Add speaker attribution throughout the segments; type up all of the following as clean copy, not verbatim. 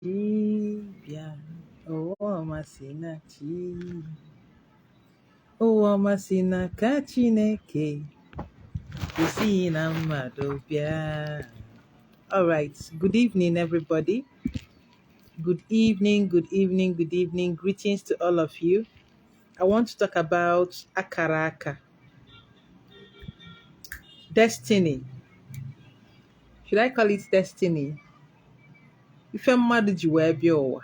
Speaker 1: Dibịa, ụwa ọmasị na chi, ụwa ọmasị na ka Chineke esi na mmadụ bịa. All right, good evening, everybody. Good evening, good evening, good evening. Greetings to all of you. I want to talk about Akara, destiny. Should I call it destiny? Ife mmadụ ji wee bịa ụwa.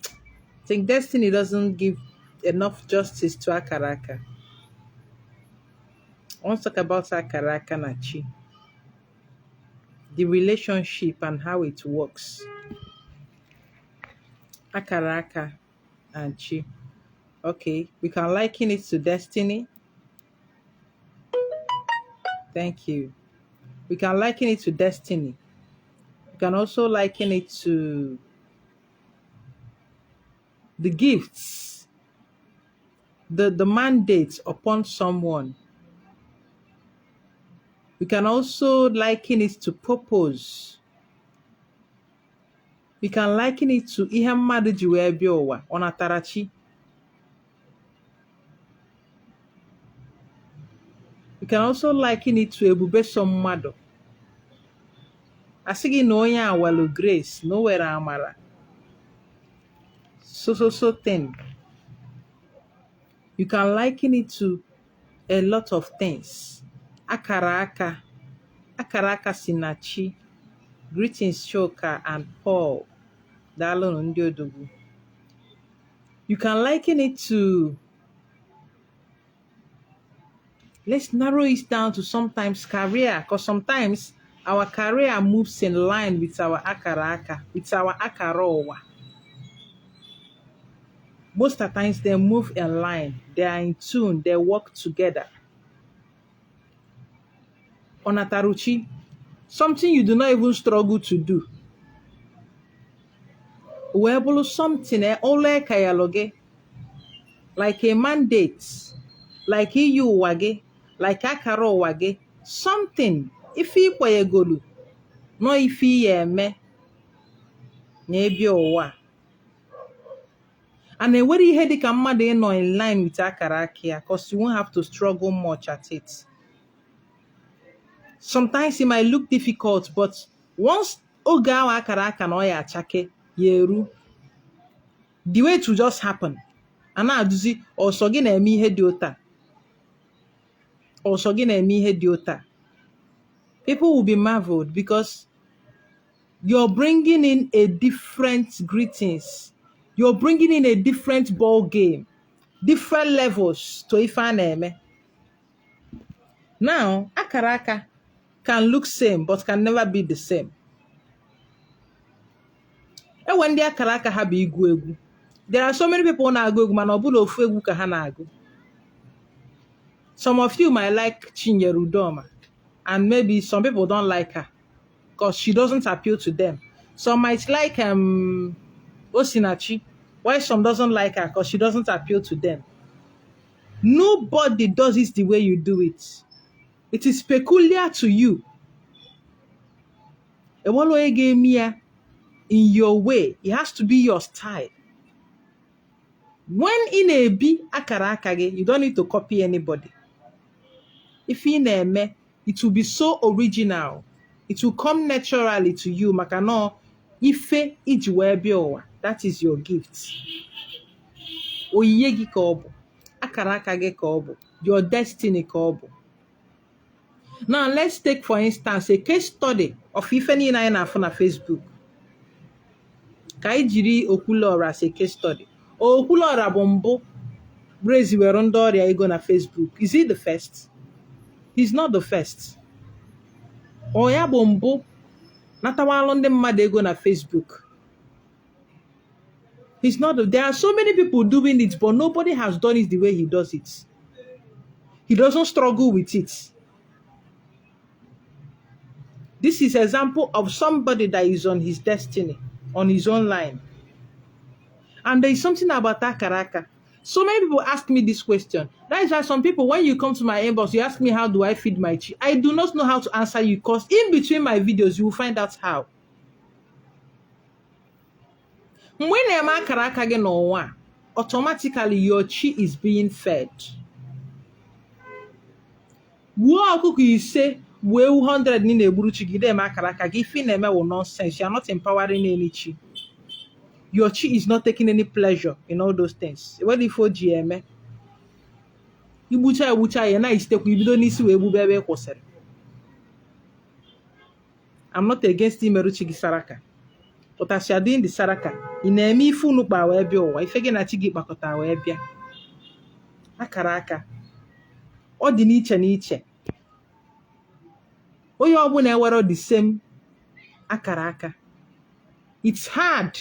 Speaker 1: I think destiny doesn't give enough justice to Akara. I want to talk about Akara na Chi, the relationship and how it works. Akara and Chi. Okay, we can liken it to destiny. Thank you. We can liken it to destiny. We can also liken it to the gifts, the mandates upon someone. We can also liken it to purpose. We can liken it to ihe mmadụ ji wee bịa ụwa, ọ natara chi. We can also liken it to ebube so mmadụ. Asị gị na onye a welu grace, na o were amara. So thing. You can liken it to a lot of things. Akara si na chi. Greetings, Shoka and Paul. Daalụ ndị odogwu. You can liken it to, let's narrow it down to sometimes career, because sometimes our career moves in line with our akara, with our akarowa. Most of the times they move in line, they are in tune, they work together. Onataruchi, something you do not even struggle to do. Uebulu something ole kayaloge, like a mandate, like EU wage, like akaro wage, something. If he golu, no if he me, maybe owa. And then where you head the mmadụ nọ in line with akara aka, because you won't have to struggle much at it. Sometimes it might look difficult, but once oge ahụ akara aka na ọ ya achake yeru, the way to just happen. And na-aduzi ọsọ gị na-eme ihe dị ụta. Ọsọ gị na-eme ihe dị ụta. People will be marveled because you're bringing in a different greetings. You're bringing in a different ball game, different levels to ife a na-eme. Now, akara can look same but can never be the same. And when they akara ha bụ igwu egwu, there are so many people na-agụ egwu mana ọ bụla ofu egwu ka ha na-agụ. Some of you might like Chinyere Udoma, and maybe some people don't like her because she doesn't appeal to them. Some might like Osinachi, while some doesn't like her because she doesn't appeal to them. Nobody does it the way you do it. It is peculiar to you. In your way, it has to be your style. When in a B akara akage, you don't need to copy anybody. If in a me, it will be so original. It will come naturally to you. Makano ife ijiwebiowa. That is your gift. Oyegi kobo. Akara akage kobo. Your destiny kobo. Now let's take for instance a case study of Ifeni na Facebook. Kaijiri Okulora as a case study. Okulora bombo Brazy were ndị ọrịa ego na Facebook. Is he the first? He's not the first. Oya bombo natawalo ndị mmadụ ego na Facebook. He's not. There are so many people doing it, but nobody has done it the way he does it. He doesn't struggle with it. This is an example of somebody that is on his destiny, on his own line. And there is something about Akara. So many people ask me this question. That is why some people, when you come to my inbox, you ask me, how do I feed my chi? I do not know how to answer you because in between my videos, you will find out how. Mgbe ị na-eme akara aka gị n'ụwa, automatically your chi is being fed. Gbuo ọkụkọ ise, gbuo ewu 100 ị na-egburu chi gị na-eme akara aka gị. Ife ị na-eme wụ nonsense. You are not empowering any chi. Your chi is not taking any pleasure in all those things. What if o ji eme? Igbucha ya na-esitekwa ibido n'isi wee gbube ebe ị kwụsịrị. I'm not against imerụ chi gị saraka. But as you are doing the saraka, ị na-eme ife unu kpa wee bịa ụwa, ife gị na chi gị kpakọta wee bịa. Akara aka ọ dị n'iche n'iche. Onye ọbụla ewere the same akara aka. It's hard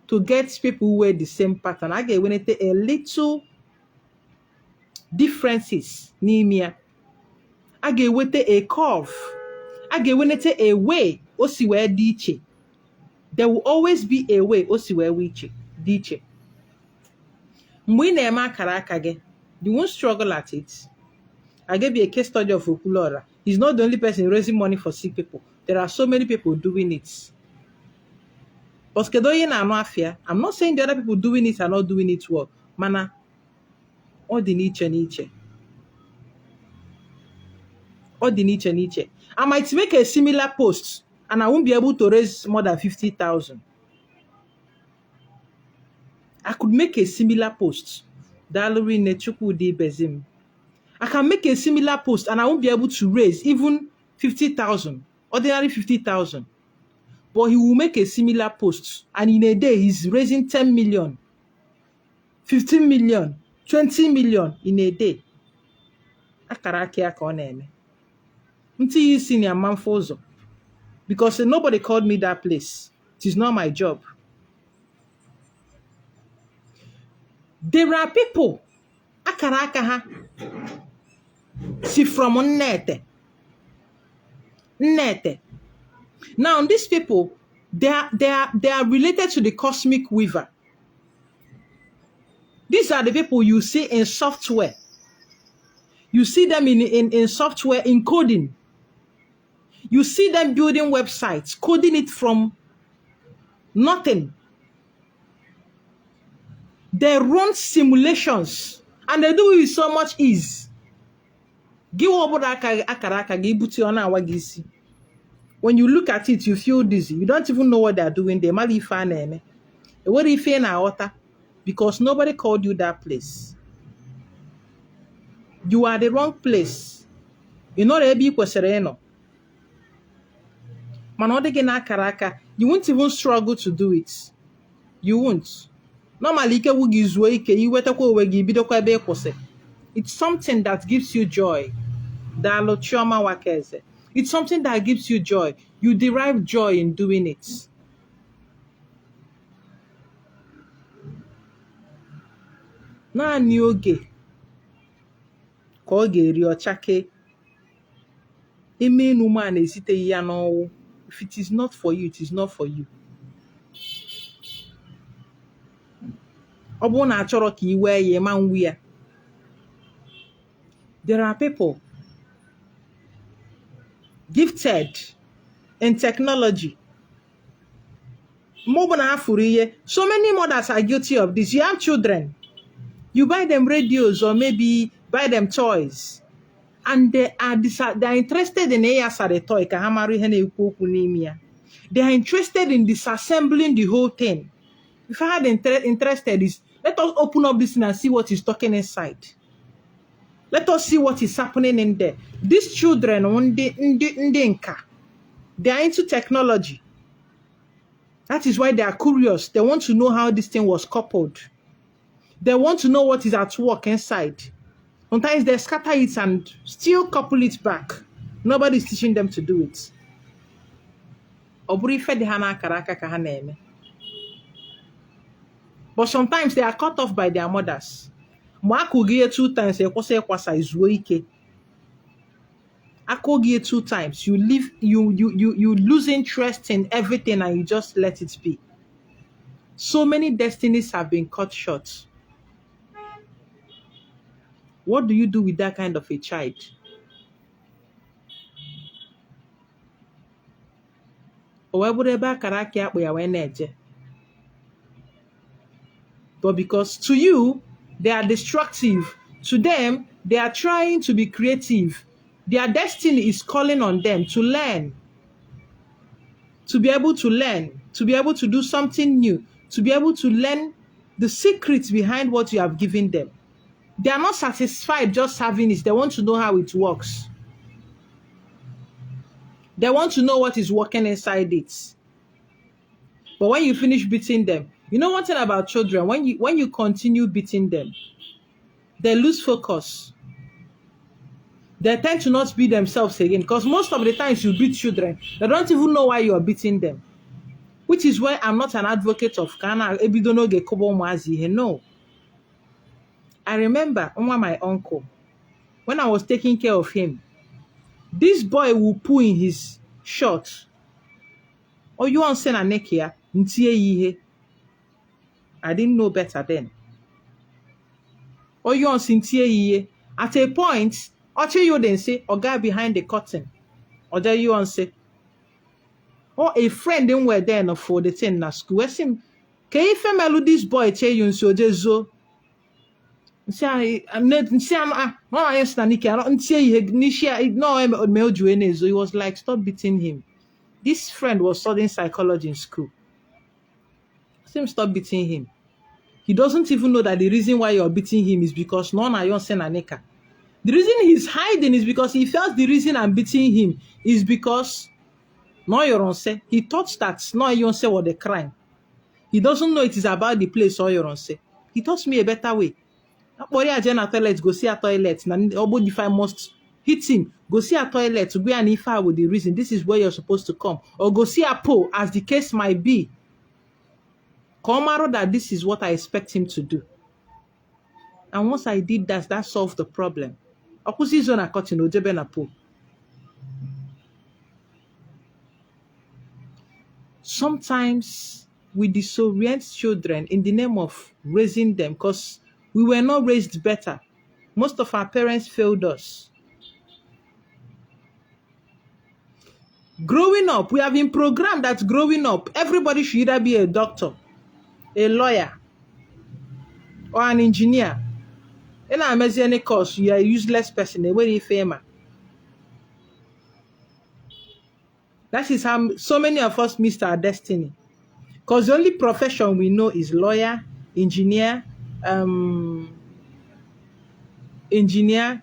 Speaker 1: to get people who wear the same pattern. A ga-enweta a little differences n'ime ya. A ga-enweta a curve. A ga-enweta a way o si wee dị iche. There will always be a way o si wee dị iche. Mgbe ị na-eme akara aka gị, you won't struggle at it. I gave you a case study of Okulora. He's not the only person raising money for sick people. There are so many people doing it. But I'm not saying the other people doing it are not doing it well. Mana, all the niche. All the niche. I might make a similar post and I won't be able to raise more than 50,000. I could make a similar post. I can make a similar post and I won't be able to raise even 50,000, ordinary 50,000. But he will make a similar post and in a day he's raising 10 million, 15 million, 20 million in a day. Akara aka ka ọ na-eme. Until you see man fozo. Because nobody called me that place. It is not my job. There are people akara aka ha see from nnete. Now these people they are related to the cosmic weaver. These are the people you see in software. You see them in software in coding. You see them building websites, coding it from nothing. They run simulations and they do it with so much ease. When you look at it, you feel dizzy. You don't even know what they're doing. They might be fine. What if you're in water? Because nobody called you that place. You are the wrong place. You're not able to you won't even struggle to do it. You won't. Normally, it's something that gives you joy. It's something that gives you joy. You derive joy in doing it. Naanị oge ka ọ ga-eri ọchake eme enume a na-esiteghị ya n'ọnwụ. If it is not for you, it is not for you. Ọ bụrụ na achọrọ ka i wee ya ma nwi ya. There are people gifted in technology. So many mothers are guilty of this. You have children. You buy them radios or maybe buy them toys. And they are interested in a toy. They are interested in disassembling the whole thing. If I had interested, let us open up this thing and see what is talking inside. Let us see what is happening in there. These children, they are into technology. That is why they are curious. They want to know how this thing was coupled. They want to know what is at work inside. Sometimes they scatter it and still couple it back. Nobody is teaching them to do it. But sometimes they are cut off by their mothers. 2 times, you 2 times. You lose interest in everything and you just let it be. So many destinies have been cut short. What do you do with that kind of a child? but because to you, they are destructive. To them, they are trying to be creative. Their destiny is calling on them to learn, to be able to learn, to be able to do something new, to be able to learn the secrets behind what you have given them. They are not satisfied just having it. They want to know how it works. They want to know what is working inside it. But when you finish beating them, you know one thing about children, when you continue beating them, they lose focus. They tend to not be themselves again, because most of the times you beat children, they don't even know why you are beating them. Which is why I'm not an advocate of Kana Ebidonoge Kobo Mazi. No. I remember my uncle, when I was taking care of him, this boy will pull in his shorts. Oh, you want to send a neck here? I didn't know better then. Oh, you want to at a point, you then say, or guy behind the curtain. Or there you want to say, oh, a friend then were there for the thing na school. Where's him? Can you female this boy tell you so jezo? He was like, stop beating him. This friend was studying psychology in school. Stop beating him. He doesn't even know that the reason why you're beating him is because the reason he's hiding is because he felt the reason I'm beating him is because he thought that was the crime. He doesn't know it is about the place he taught me a better way. Toilet, go see a toilet. If I must hit him, go see a toilet to go and if I with the reason this is where you're supposed to come, or go see a pole, as the case might be. Komaro that this is what I expect him to do. And once I did that, that solved the problem. Sometimes we disorient children in the name of raising them because we were not raised better. Most of our parents failed us. Growing up, we have been programmed that growing up, everybody should either be a doctor, a lawyer, or an engineer. In our any course, you are a useless person, a very famous. That is how so many of us missed our destiny. Because the only profession we know is lawyer, engineer, lawyer, engineer,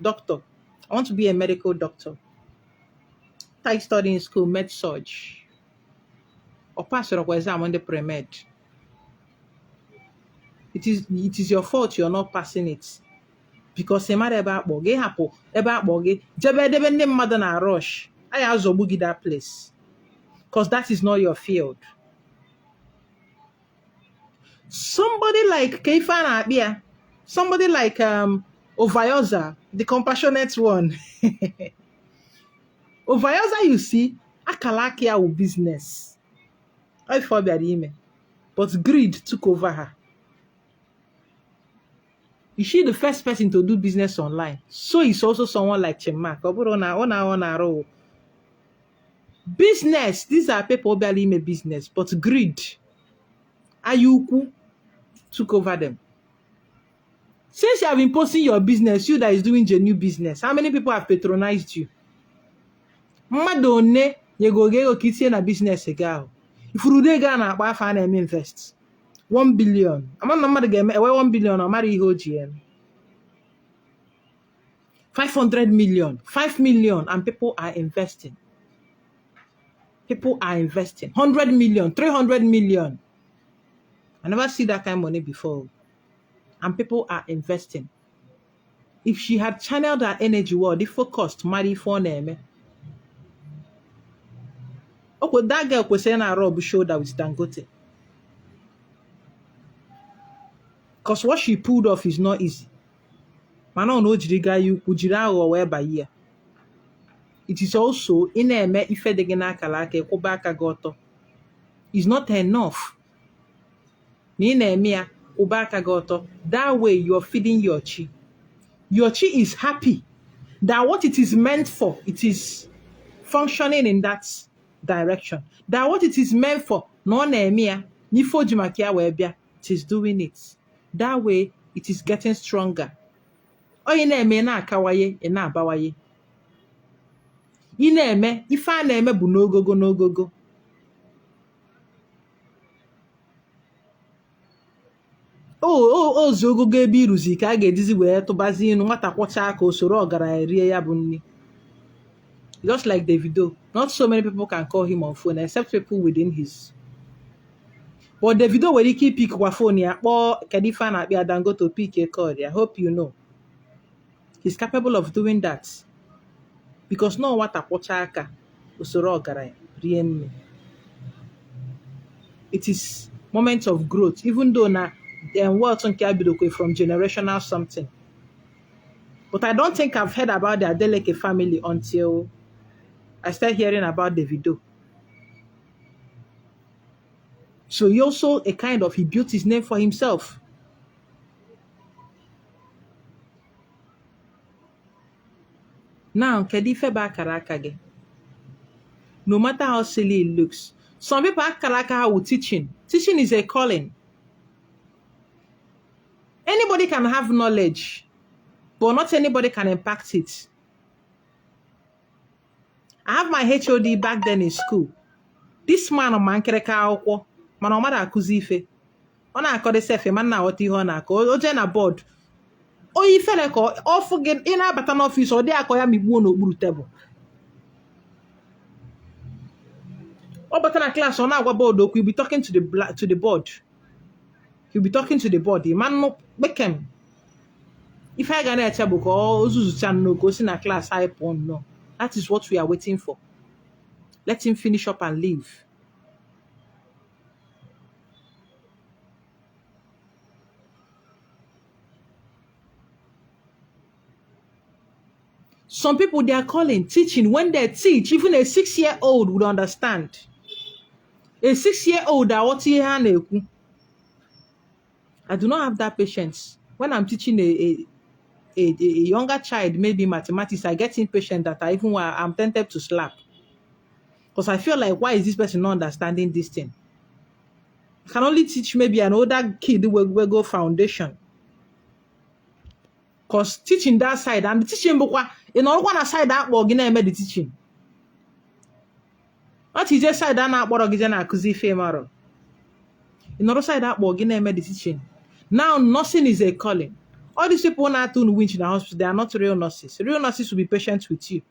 Speaker 1: doctor. I want to be a medical doctor. I studied in school, med surg. Or pass your exam on the pre-med. It is your fault you're not passing it. Because a matter about boge hapo, about boge, jebe mother na rush. I also boogie that place. Because that is not your field. Somebody like Keifan Abia, somebody like Ovayoza, the compassionate one. Ovayoza, you see, Akalakia with business. I forbid him. But greed took over her. Is she the first person to do business online? So is also someone like Chemak. Business, these are people who barely make business, but greed, Ayuku, took over them. Since you have been posting your business, you that is doing genuine business, how many people have patronized you? Madone, you go kitty na business again. If you do Ghana, buy fan and invest 1 billion. I'm not number game 1 billion. I'm marry GM 500 million, 5 million, and people are investing. People are investing 100 million, 300 million. I never see that kind of money before. And people are investing. If she had channeled her energy well, the focused marry for name. Okay, that girl was saying a rub shoulder with Dangote. Because what she pulled off is not easy. Man, I don't know you Ujira or wherever year. It is also in a me ife de gena kalake kubaka goto. It's not enough. That way you're feeding your chi. Your chi is happy that what it is meant for, it is functioning in that direction. That what it is meant for, no emia, nifo jimakia webia, it is doing it. That way, it is getting stronger. Oye na-eme na-akawaye, na-abawaye. Ị na-eme, ife a na-eme bụ n'ogogo n'ogogo. Ozu ogogo ebe iruzi ka a ga-edizi wee tụbazi inu nwata kwọcha aka osoro ọgaranya rie ya bụ nri. Just like Davido, not so many people can call him on phone except people within his. But Davido nwere ike pick kwa phone ya kpọọ kedu ife a na-akpị Dangote pick a call. I hope you know. He's capable of doing that. Because no nwata kwọcha aka osoro ọgaranya rie nri. It is moment of growth, even though na wealth nke abidokwe from generational something. But I don't think I've heard about the Adeleke family until I started hearing about Davido. So he also he built his name for himself. Now, Kedife ba Akara aka. No matter how silly it looks, some people Akara with teaching. Teaching is a calling. Anybody can have knowledge, but not anybody can impact it. I have my HOD back then in school. This man on mankereka akwụkwọ mana ọ mara akụzi ife. Ọ na-akọde sefe man na ghọta ihe ọ na-akọ. O jee na board. Oyi ifere ka ọ fụ gị ị na-abata n'ọfịs ọ dị akọ ya migbuo n'okpuru tebụl. Ọ bata na class ọ na-agwa board okwu, he'll be talking to the board. He'll be talking to the board. The man no bekem. If I ga na-eche bụ ka ọ zuzucha n'ogo si na class high pon no. That is what we are waiting for. Let him finish up and leave. Some people, they are calling, teaching. When they teach, even a 6-year-old would understand. A 6-year-old, I do not have that patience. When I'm teaching a younger child, maybe mathematics, I get impatient that I'm tempted to slap. Because I feel like, why is this person not understanding this thing? I can only teach maybe an older kid who will go foundation. Because teaching that side, and the teaching, in all one side that we're going to the teaching. Not he just side that not what I'm going to female. In other side that we're going to the teaching. Now, nursing is a calling. All these people not to winch in the hospital, they are not real nurses. Real nurses will be patient with you.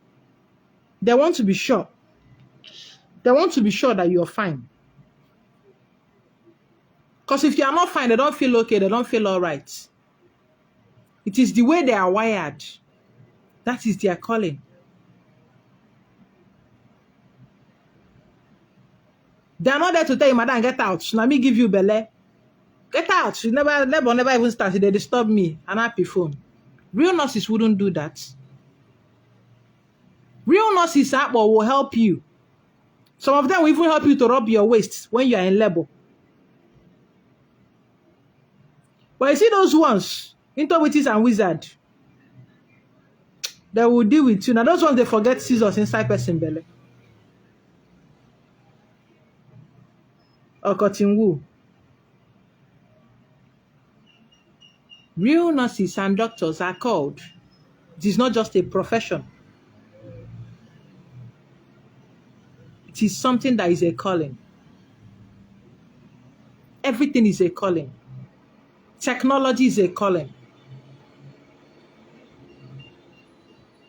Speaker 1: They want to be sure. They want to be sure that you're fine. Because if you are not fine, they don't feel okay, they don't feel all right. It is the way they are wired. That is their calling. They are not there to tell you, madam, get out. Let me give you belly. Get out. You never even started. They disturb me. An happy phone. Real nurses wouldn't do that. Real nurses will help you. Some of them will even help you to rub your waist when you are in labor. But you see those ones, interwitches and wizards, they will deal with you. Now those ones, they forget scissors inside person belly. Or cutting wool. Real nurses and doctors are called. It is not just a profession. It is something that is a calling. Everything is a calling. Technology is a calling.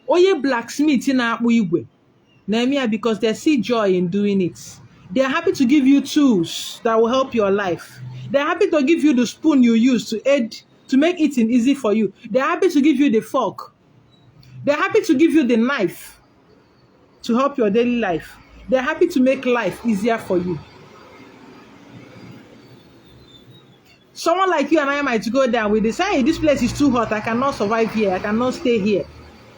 Speaker 1: Oye blacksmith in akpụ igwe. Nehemiah, because they see joy in doing it. They are happy to give you tools that will help your life. They are happy to give you the spoon you use to make eating easy for you. They are happy to give you the fork. They are happy to give you the knife to help your daily life. They are happy to make life easier for you. Someone like you and I might go down with this, hey, this place is too hot. I cannot survive here. I cannot stay here.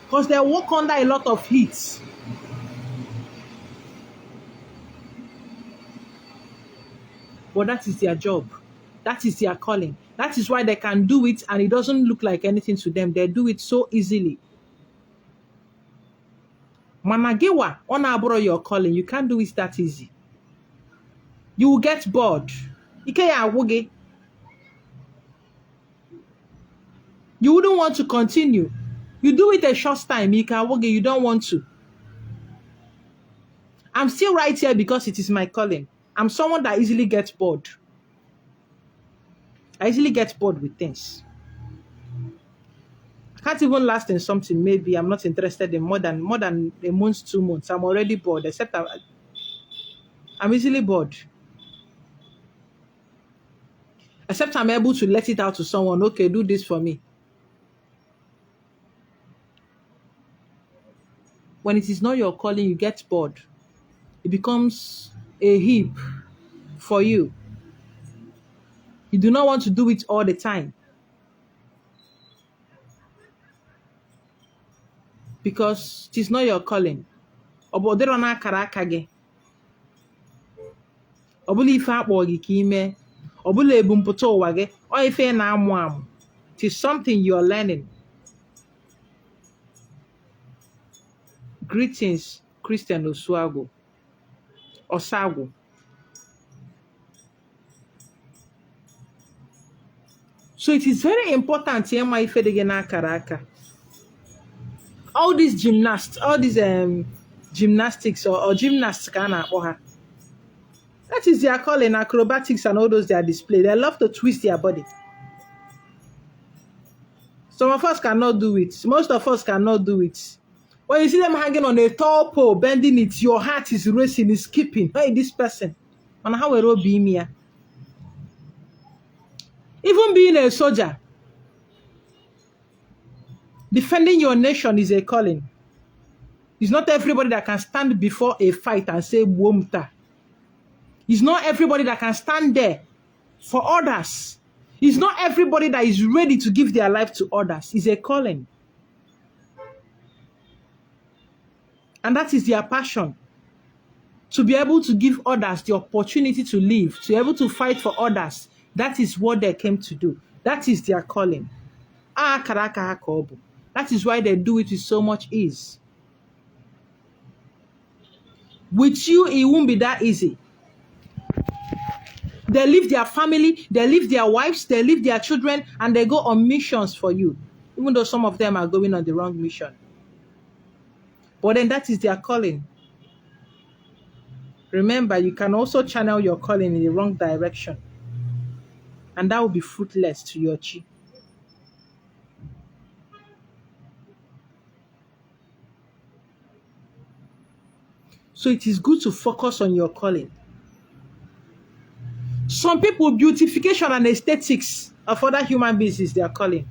Speaker 1: Because they work under a lot of heat. But that is their job. That is their calling. That is why they can do it and it doesn't look like anything to them. They do it so easily. Managewa, on abro your calling, you can't do it that easy. You will get bored. You wouldn't want to continue. You do it a short time, you don't want to. I'm still right here because it is my calling. I'm someone that easily gets bored. I easily get bored with things. I can't even last in something. Maybe I'm not interested in more than a month, 2 months. I'm already bored, except I'm easily bored. Except I'm able to let it out to someone. Okay, do this for me. When it is not your calling, you get bored. It becomes a heap for you. You do not want to do it all the time because it is not your calling. Obodero na akara aka gị. Ọbụla ife akpọ gị ka ime. Ọbụla ebumpụta ụwa gị. Ọ ife na-amụ amụ. It is something you are learning. Greetings, Christian Osuago. Osago. So it is very important here my ife dị gị n'akara aka. All these gymnastics or gymnasts ka a na-akpọ ha. That is their calling, acrobatics and all those they are displayed. They love to twist their body. Some of us cannot do it. Most of us cannot do it. When you see them hanging on a tall pole, bending it, your heart is racing, is skipping. Hey, this person. And how will it be me? Even being a soldier, defending your nation is a calling. It's not everybody that can stand before a fight and say, Womta. It's not everybody that can stand there for others. It's not everybody that is ready to give their life to others. It's a calling. And that is their passion. To be able to give others the opportunity to live, to be able to fight for others. That is what they came to do. That is their calling. That is why they do it with so much ease. With you, it won't be that easy. They leave their family, they leave their wives, they leave their children, and they go on missions for you. Even though some of them are going on the wrong mission. But then that is their calling. Remember, you can also channel your calling in the wrong direction. And that will be fruitless to your chi. So it is good to focus on your calling. Some people, beautification and aesthetics of other human beings is their calling.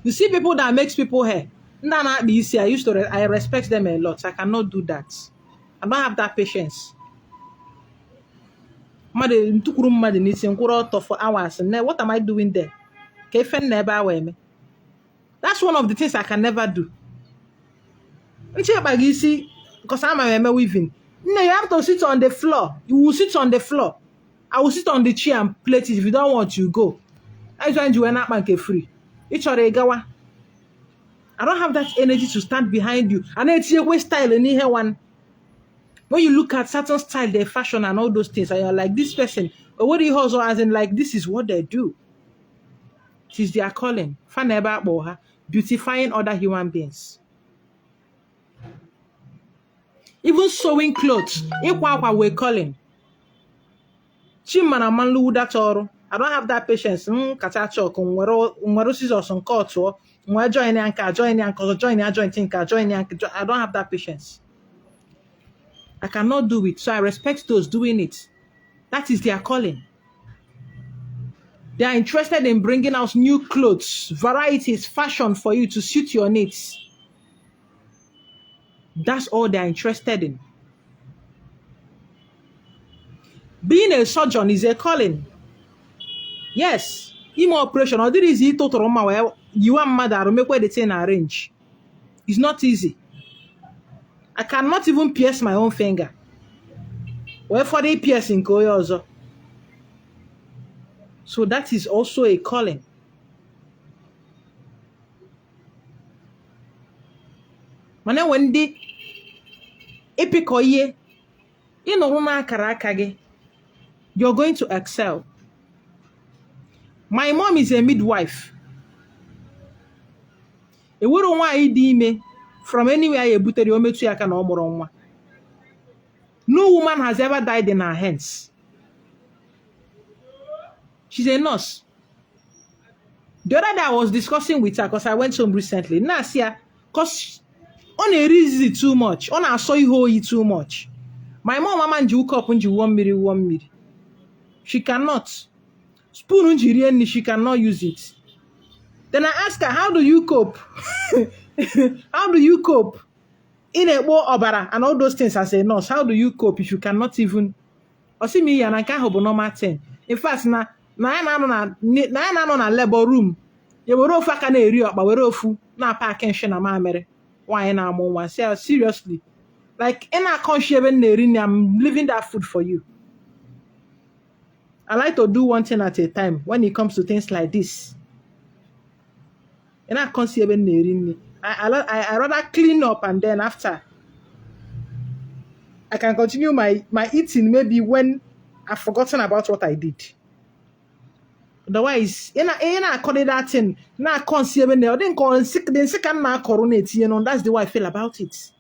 Speaker 1: You see people that makes people hair. I respect them a lot. I cannot do that. I don't have that patience. For hours. What am I doing there? That's one of the things I can never do. Because I'm a weaving. No, you have to sit on the floor. You will sit on the floor. I will sit on the chair and plate it. If you don't want, you go. I join you and I'm free. I don't have that energy to stand behind you. And it's a way style in here one. When you look at certain style, their fashion and all those things, and you're like, this person, or what do you also as in like this is what they do. It is their calling. Beautifying other human beings. Even sewing clothes. We're calling. I don't have that patience. I don't have that patience. I cannot do it. So I respect those doing it. That is their calling. They are interested in bringing out new clothes, varieties, fashion for you to suit your needs. That's all they are interested in. Being a surgeon is a calling. Yes. Imo operation. Or this is you want mother make where the thing arrange. It's not easy. I cannot even pierce my own finger. Where for the piercing also. So that is also a calling. mana when ndị ịpịkọ ihe ịnọrụ n'akara aka gị, you're going to excel. My mom is a midwife. Ewere nwaanyị dị ime from anywhere ya ebutere o metụ ya aka na ọ mụrụ nwa. No woman has ever died in her hands. She's a nurse. The other day I was discussing with her because I went home recently. Nasia, because on a reason too much. On a soy hoy too much. My mom mama nji hook up nji 1 miri. She cannot. Spoon nji she cannot use it. Then I ask her, how do you cope? How do you cope? In a war obara and all those things as a nurse, how do you cope if you cannot even? Or see me and I can't have normal 10. In fact, na labor room. You were off a area, but we're off na packing shena mamere. Why na mo one say seriously? Like in a conscious I'm leaving that food for you. I like to do one thing at a time when it comes to things like this. And I can't see I rather clean up and then after I can continue my eating maybe when I've forgotten about what I did. Otherwise, I call it that thing. Now I can't see even there. Then call sick. Then second now coronate. That's the way I feel about it.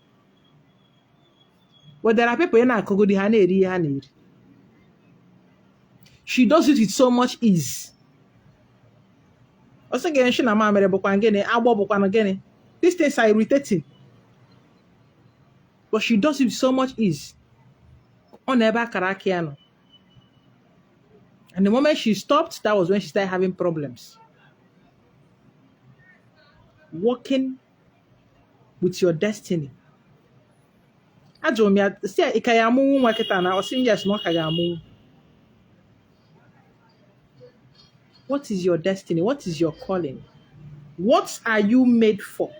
Speaker 1: But there are people in Kongo di haneri. She does it with so much ease. Also, again, she na ma mere bokwa ngene, abo bokwa ngene. These things are irritating. But she does it with so much ease. On eba karakiano. And the moment she stopped, that was when she started having problems. Working with your destiny. Ajomia, say ikayamu waketa na osim yes no kagamu. What is your destiny? What is your calling? What are you made for?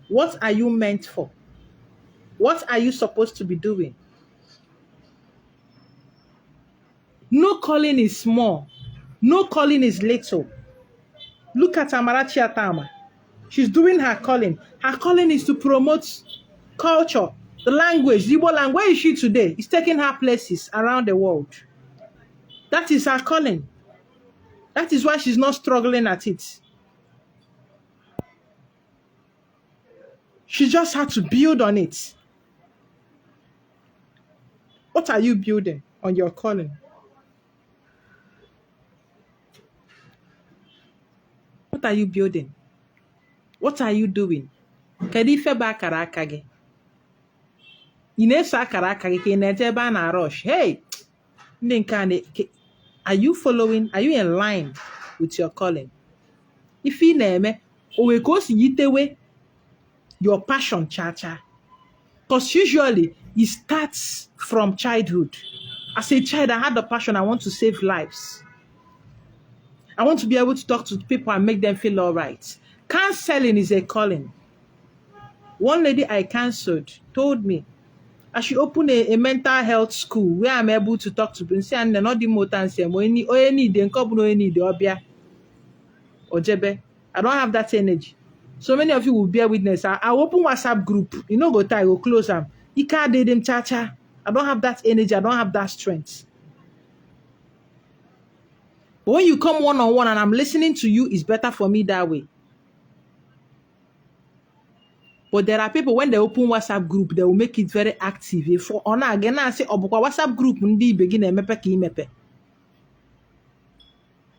Speaker 1: What are you meant for? What are you supposed to be doing? No calling is small. No calling is little. Look at Amarachi Atama. She's doing her calling. Her calling is to promote culture, the language, the Igbo language. Where is she today? It's taking her places around the world. That is her calling. That is why she's not struggling at it. She just had to build on it. What are you building on your calling? What are you building? What are you doing? Kedife ba akara aka gị. Ị na-eso akara aka gị ka ị na-eje ebe a na-rush. Hey! Ndị nke are you following? Are you in line with your calling? If ị na-eme, o wee ka o si yitewe your passion cha-cha. Because usually it starts from childhood. As a child, I had the passion. I want to save lives. I want to be able to talk to people and make them feel all right. Counseling is a calling. One lady I counseled told me I should open a mental health school where I'm able to talk to people and say, and not the motor and say, Ojebe. I don't have that energy. So many of you will bear witness. I'll open WhatsApp group. You know, go tie, go close them. You can't do them cha-cha. I don't have that energy. I don't have that strength. But when you come one-on-one and I'm listening to you, it's better for me that way. But there are people, when they open WhatsApp group, they will make it very active. If on again, I say, oh, WhatsApp group, ndi begin a mepe ki mepe.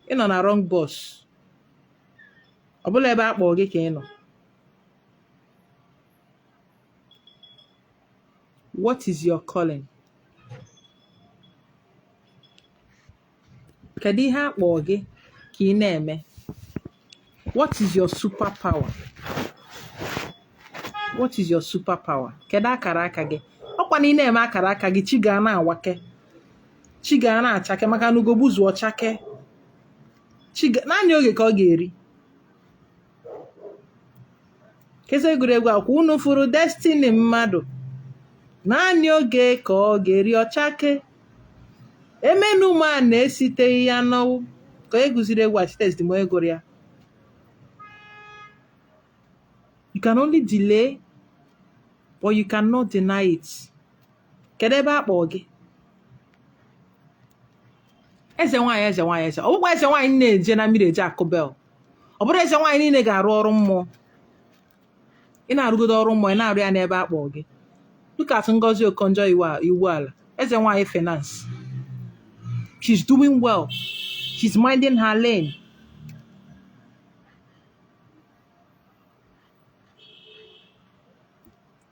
Speaker 1: You're on a wrong boss. What is your calling? What is your superpower? What is your superpower? Keda akara aka gị. Ọkwa na ị na-eme akara aka gị, chi ga na-awake. Chi ga na-achake maka na ugogbuzu ọchake. Naanị oge ka ọ ga-eri. Kesa egwuregwu akwa unu furu destiny mmadụ. Naanị oge ka ọ ga-eri ọchake. Emenu ma na-esite ya n'ọwụ. Ka egwuziri egwu achite dị mo egoro ya. You can only delay but you cannot deny it. Kedebe akpọ gị. Eze nwaanyị. Ọ bụkwa eze nwaanyị na-eje na mmiri eje akụbel. Ọ bụrụ eze nwaanyị niile ga-arụ ọrụ mmụọ. Ị na-arụgodo ọrụ mmụọ, ị na-arụ ya n'ebe akpọ gị. Look at Ngozi Okonjo Iweala. Eze nwaanyị finance. She's doing well. She's minding her lane.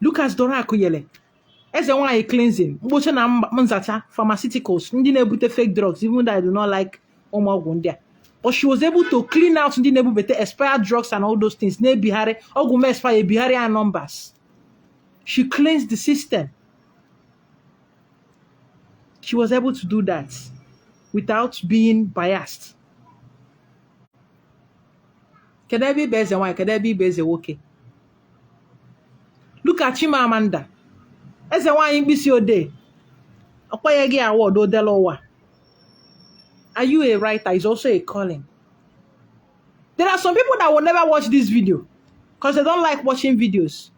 Speaker 1: Look at Dora Akuyele. Eze nwaanyị cleansing. Mgbochi na nzacha pharmaceuticals. Ndị na-ebute fake drugs, even though I do not like ụmụọgwụ ndị a. But she was able to clean out ndị na-ebubete expired drugs and all those things. Na-ebigharị ọgwụ ma expire ebigharị her numbers. She cleansed the system. She was able to do that without being biased. Kedu ebe ibe eze nwaanyị? Kedu ebe ibe eze nwoke? Look at Chimamanda. Eze nwaanyị mkpịsị odee. Ọkpọnye gị award odela ụwa. Are you a writer? It's also a calling. There are some people that will never watch this video because they don't like watching videos.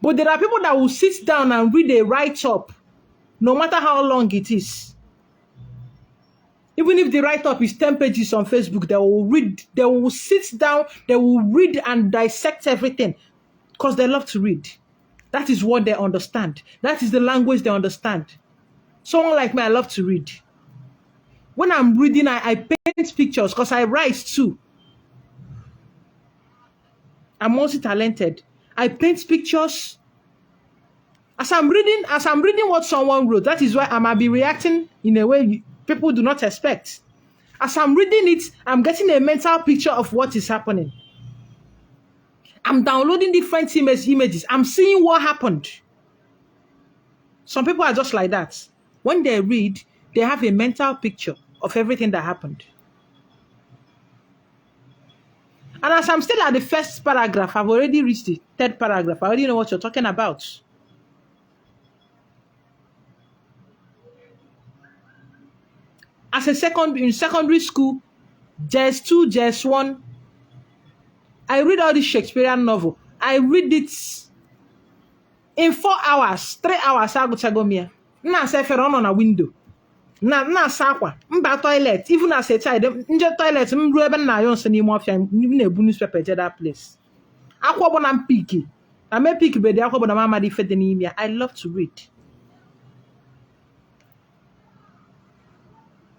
Speaker 1: But there are people that will sit down and read a write-up, no matter how long it is. Even if the write-up is 10 pages on Facebook, they will read, they will sit down, they will read and dissect everything because they love to read. That is what they understand. That is the language they understand. Someone like me, I love to read. When I'm reading, I paint pictures because I write too. I'm multi-talented. I paint pictures. As I'm reading what someone wrote, that is why I might be reacting in a way people do not expect. As I'm reading it, I'm getting a mental picture of what is happening. I'm downloading different images. I'm seeing what happened. Some people are just like that. When they read, they have a mental picture of everything that happened. And as I'm still at the first paragraph, I've already reached the third paragraph. I already know what you're talking about. As in secondary school, JS2, JS1, I read all this Shakespearean novel. I read it in 4 hours, 3 hours. I go me. Na se run on a window. Na sakwa. Mba toilet. Even as a child, nje toilet. Ebe na yon se ni mo afia. Ni ebu newspaper je that place. Akwa bo na mpiki. Na me pick be de akwa bo na mama di fede ni imi. I love to read.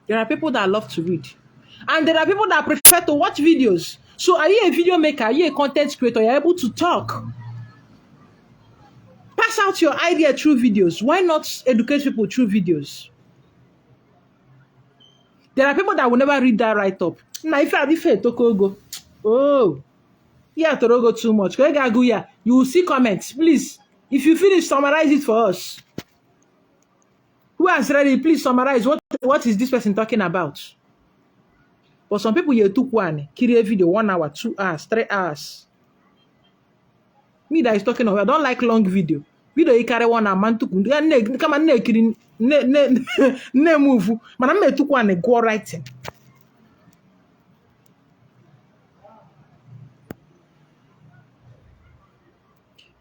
Speaker 1: There are people that love to read. And there are people that prefer to watch videos. So are you a video maker? Are you a content creator? You're able to talk. Pass out your idea through videos. Why not educate people through videos? There are people that will never read that write-up. Now, if I have Tokogo, oh, yeah, Torogo too much. You will see comments. Please, if you finish, summarize it for us. Who has read it? Please summarize what is this person talking about. But some people you took one, carry a video 1 hour, 2 hours, 3 hours. Me that is talking about, I don't like long video. Video you carry 1 hour, man took come on, ne move. Man, I took one go writing.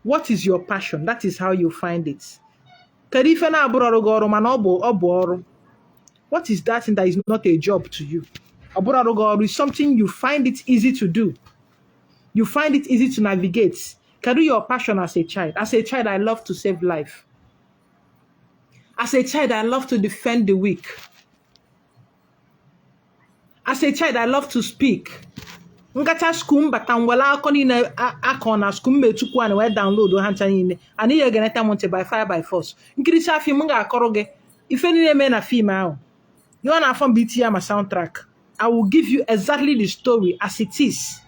Speaker 1: What is your passion? That is how you find it. What is that thing that is not a job to you? Is something you find it easy to do. You find it easy to navigate. Can do your passion as a child. As a child, I love to save life. As a child, I love to defend the weak. As a child, I love to speak. Ngata skum batangwala akoni na akona skum metukwu an we download o hancha nyine. Ani ye geneta monte by fire by force. Nkirisa film nga akoro ge. Ife ni na-eme na film ahụ. You want to form BTM a soundtrack. I will give you exactly the story as it is.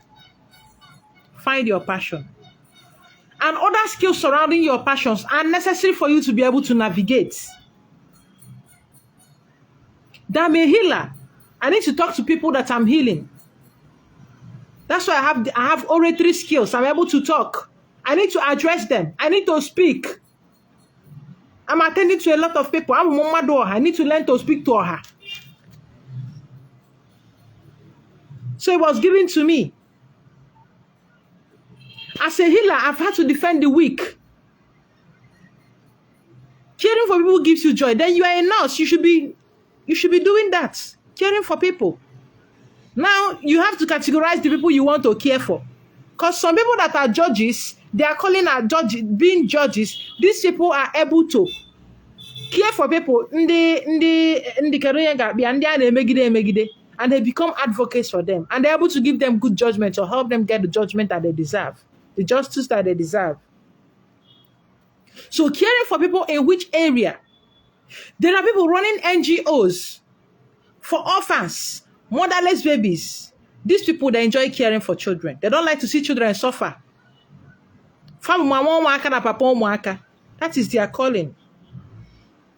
Speaker 1: Find your passion. And other skills surrounding your passions are necessary for you to be able to navigate. I'm a healer. I need to talk to people that I'm healing. That's why I have oratory skills. I'm able to talk. I need to address them. I need to speak. I'm attending to a lot of people. I'm Mama Doha. I need to learn to speak to her. So it was given to me. As a healer, I've had to defend the weak. for people gives you joy, then you are a nurse. You should be doing that, caring for people. Now you have to categorize the people you want to care for, because some people that are judges, they are calling our judges being judges. These people are able to care for people, and they become advocates for them, and they're able to give them good judgment or help them get the judgment that they deserve, the justice that they deserve. So caring for people in which area? There are people running NGOs for orphans, motherless babies. These people, they enjoy caring for children. They don't like to see children suffer. That is their calling.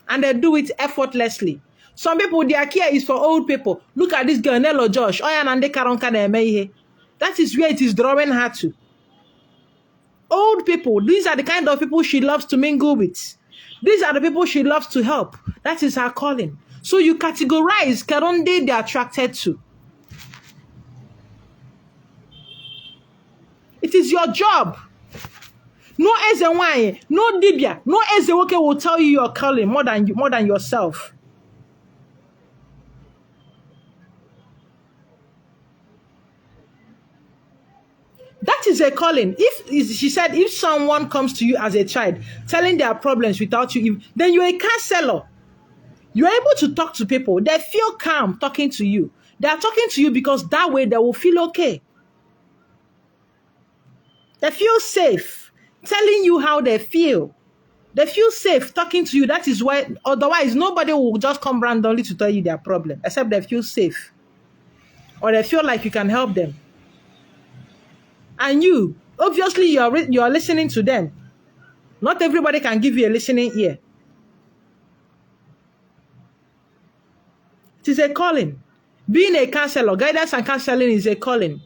Speaker 1: And they do it effortlessly. Some people, their care is for old people. Look at this girl, Nello Josh. That is where it is drawing her to. Old people, these are the kind of people she loves to mingle with. These are the people she loves to help. That is her calling. So you categorize Karonde they are attracted to. It is your job. No Ezewaye, no Dibia, no Ezewoke will tell you your calling more than yourself. That is a calling. She said, if someone comes to you as a child, telling their problems without you, then you're a counselor. You're able to talk to people. They feel calm talking to you. They are talking to you because that way they will feel okay. They feel safe telling you how they feel. They feel safe talking to you. That is why, otherwise, nobody will just come randomly to tell you their problem, except they feel safe. Or they feel like you can help them. And you, obviously, you are listening to them. Not everybody can give you a listening ear. It is a calling. Being a counselor, guidance and counseling is a calling.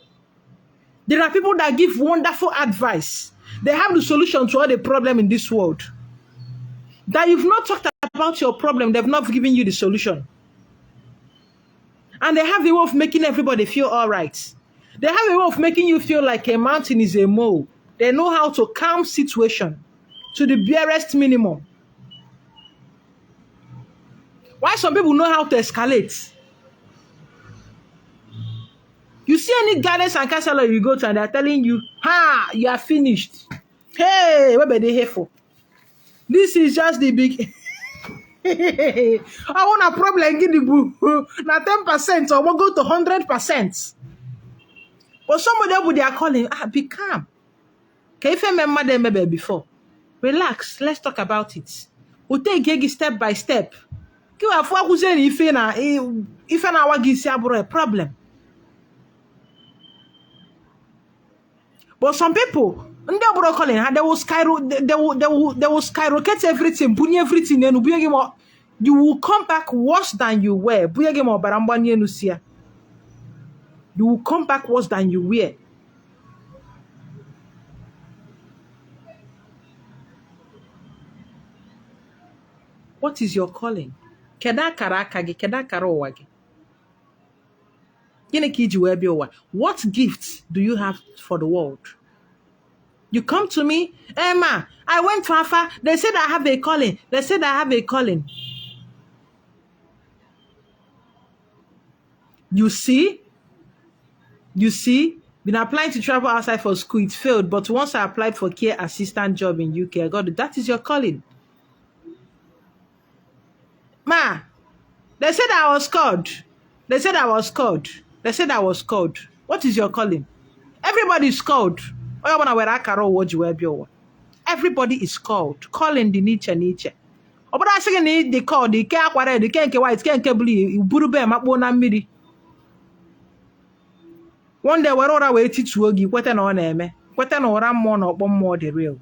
Speaker 1: There are people that give wonderful advice. They have the solution to all the problem in this world. That you've not talked about your problem, they've not given you the solution. And they have a way of making everybody feel all right. They have a way of making you feel like a mountain is a mole. They know how to calm situation to the barest minimum. Why some people know how to escalate? You see any guidance and counselor you go to and they're telling you, you are finished. Hey, what are they here for? This is just the big... I want a problem, get the boo. Now 10% or we'll go to 100%. But somebody else they are calling, be calm. Can you remember them maybe before? Relax, let's talk about it. We'll take it step by step. If a problem. But some people, they will skyrocket everything, bring everything, and you will come back worse than you were. You will come back worse than you were. What is your calling? What gifts do you have for the world? You come to me, Emma, I went to Afa. They said I have a calling. They said I have a calling. You see, been applying to travel outside for school, it failed. But once I applied for care assistant job in UK, I got it. That is your calling. Ma, they said I was called. They said I was called. They said I was called. What is your calling? Everybody is called. Everybody is called. Calling the nature. But I say need the call, the care the kenke white, kenke blue, burube makbona mmiri. One day we're all way teach wogi, what an on eme, what an or am more or more the real.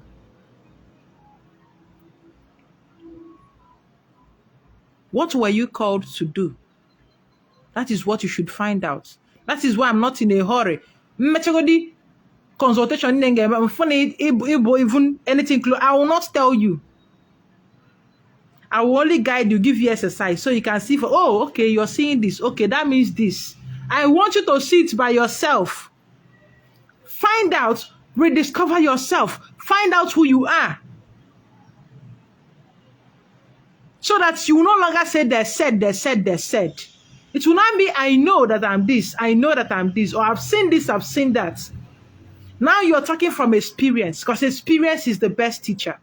Speaker 1: What were you called to do? That is what you should find out. That is why I'm not in a hurry. Consultation even anything close. I will not tell you. I will only guide you, give you exercise so you can see okay, you're seeing this. Okay, that means this. I want you to see it by yourself. Find out, rediscover yourself. Find out who you are. So that you will no longer say they said. It will not be I know that I'm this, I know that I'm this, or I've seen this, I've seen that. Now you're talking from experience, because experience is the best teacher.